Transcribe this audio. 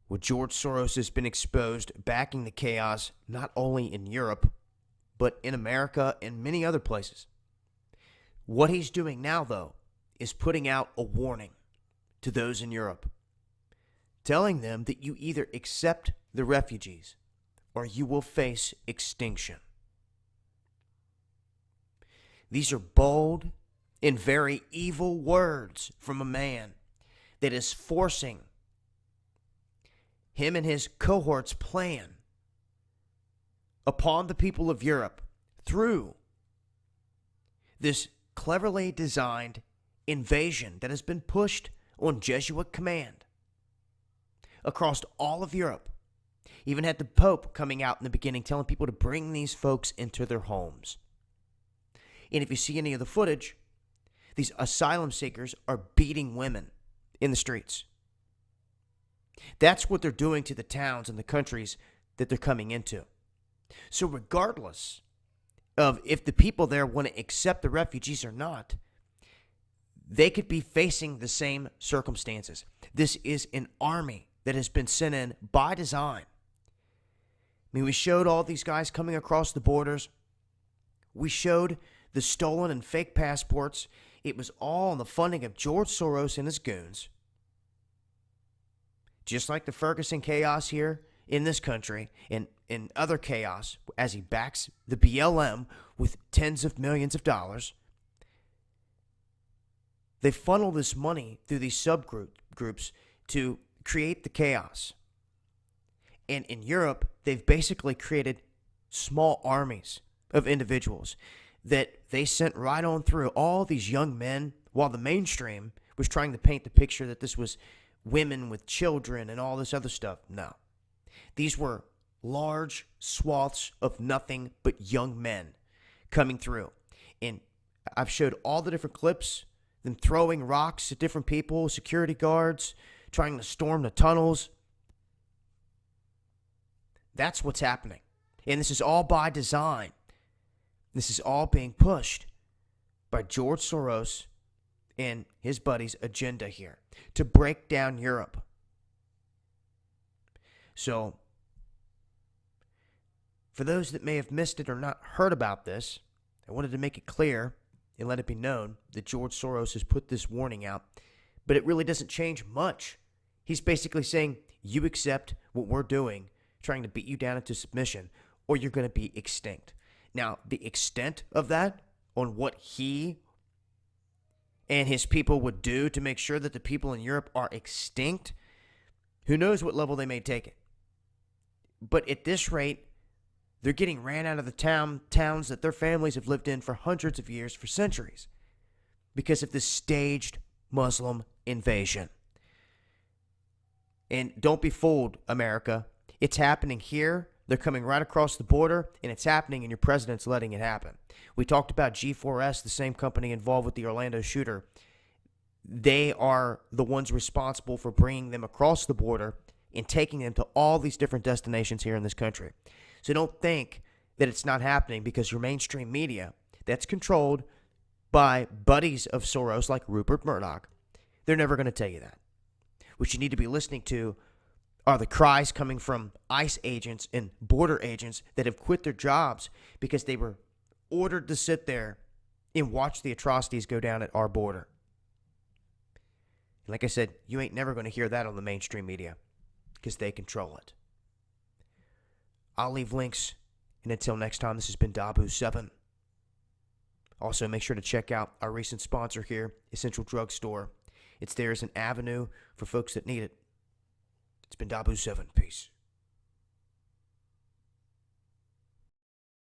Well, George Soros has been exposed backing the chaos not only in Europe, but in America and many other places. What he's doing now, though, is putting out a warning to those in Europe, telling them that you either accept the refugees or you will face extinction. These are bold and very evil words from a man that is forcing him and his cohorts' plan upon the people of Europe through this cleverly designed invasion that has been pushed on Jesuit command across all of Europe. Even had the Pope coming out in the beginning telling people to bring these folks into their homes. And if you see any of the footage, these asylum seekers are beating women in the streets. That's what they're doing to the towns and the countries that they're coming into. So regardless of if the people there want to accept the refugees or not, they could be facing the same circumstances. This is an army that has been sent in by design. I mean, we showed all these guys coming across the borders. We showed the stolen and fake passports. It was all in the funding of George Soros and his goons. Just like the Ferguson chaos here in this country and in other chaos as he backs the BLM with tens of millions of dollars. They funnel this money through these subgroups to create the chaos. And in Europe, they've basically created small armies of individuals that they sent right on through all these young men, while the mainstream was trying to paint the picture that this was women with children and all this other stuff. No. These were large swaths of nothing but young men coming through. And I've showed all the different clips, them throwing rocks at different people, security guards, trying to storm the tunnels. That's what's happening. And this is all by design. This is all being pushed by George Soros and his buddies' agenda here to break down Europe. So, for those that may have missed it or not heard about this, I wanted to make it clear and let it be known that George Soros has put this warning out, but it really doesn't change much. He's basically saying, you accept what we're doing, trying to beat you down into submission, or you're going to be extinct. Now, the extent of that on what he and his people would do to make sure that the people in Europe are extinct, who knows what level they may take it. But at this rate, they're getting ran out of the towns that their families have lived in for hundreds of years, for centuries, because of this staged Muslim invasion. And don't be fooled, America. It's happening here. They're coming right across the border, and it's happening, and your president's letting it happen. We talked about G4S, the same company involved with the Orlando shooter. They are the ones responsible for bringing them across the border and taking them to all these different destinations here in this country. So don't think that it's not happening because your mainstream media that's controlled by buddies of Soros like Rupert Murdoch, they're never going to tell you that. What you need to be listening to are the cries coming from ICE agents and border agents that have quit their jobs because they were ordered to sit there and watch the atrocities go down at our border. And like I said, you ain't never going to hear that on the mainstream media because they control it. I'll leave links, and until next time, this has been Dabu7. Also, make sure to check out our recent sponsor here, Essential Drug Store. It's there as an avenue for folks that need it. It's been Dabu7. Peace.